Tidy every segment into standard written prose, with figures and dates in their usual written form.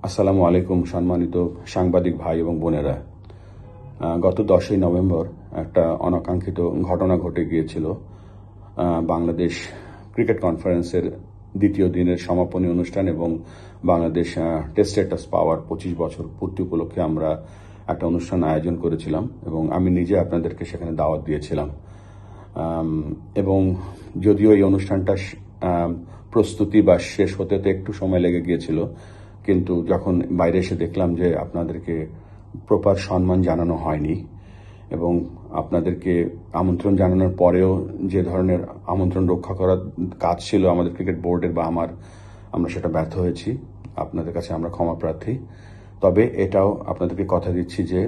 আসসালামু আলাইকুম সম্মানিত সাংবাদিক ভাই এবং বোনেরা। গত 10ই নভেম্বর একটা অনাকাঙ্ক্ষিত ঘটনা ঘটে গিয়েছিল। বাংলাদেশ ক্রিকেট কনফারেন্সের দ্বিতীয় দিনের সমাপনী অনুষ্ঠান এবং বাংলাদেশ টেস্ট স্ট্যাটাস পাওয়ার 25 বছর পূর্তি উপলক্ষে আমরা একটা অনুষ্ঠান আয়োজন করেছিলাম এবং আমি নিজে আপনাদেরকে সেখানে দাওয়াত দিয়েছিলাম। এবং যদিও এই অনুষ্ঠানটা প্রস্তুতি বা শেষ হতে একটু সময় লেগে গিয়েছিল, কিন্তু যখন বাইরে এসে দেখলাম যে আপনাদেরকে প্রপার সম্মান জানানো হয়নি এবং আপনাদেরকে আমন্ত্রণ জানানোর পরেও যে ধরনের আমন্ত্রণ রক্ষা করার কাজ ছিল আমাদের ক্রিকেট বোর্ডের বা আমরা সেটা ব্যর্থ হয়েছি। আপনাদের কাছে আমরা ক্ষমা প্রার্থী। তবে এটাও আপনাদেরকে কথা দিচ্ছি যে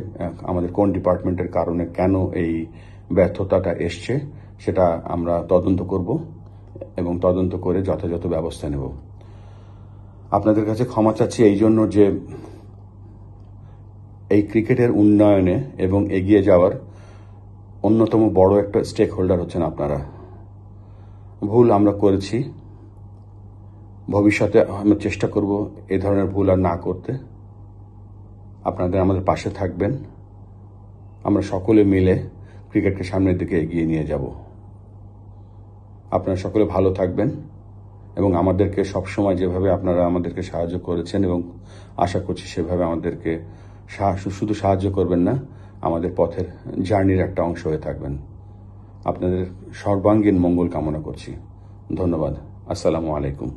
আমাদের কোন ডিপার্টমেন্টের কারণে কেন এই ব্যর্থতাটা এসছে সেটা আমরা তদন্ত করব এবং তদন্ত করে যথাযথ ব্যবস্থা নেব। আপনাদের কাছে ক্ষমা চাচ্ছি এই জন্য যে এই ক্রিকেটের উন্নয়নে এবং এগিয়ে যাওয়ার অন্যতম বড় একটা স্টেক হোল্ডার হচ্ছেন আপনারা। ভুল আমরা করেছি, ভবিষ্যতে আমরা চেষ্টা করব এই ধরনের ভুল আর না করতে। আপনাদের আমাদের পাশে থাকবেন, আমরা সকলে মিলে ক্রিকেটকে সামনের দিকে এগিয়ে নিয়ে যাব। আপনারা সকলে ভালো থাকবেন এবং আমাদেরকে সবসময় যেভাবে আপনারা আমাদেরকে সাহায্য করেছেন এবং আশা করছি সেভাবে আমাদেরকে শুধু সাহায্য করবেন না, আমাদের পথের জার্নির একটা অংশ হয়ে থাকবেন। আপনাদের সর্বাঙ্গীন মঙ্গল কামনা করছি। ধন্যবাদ। আসসালামু আলাইকুম।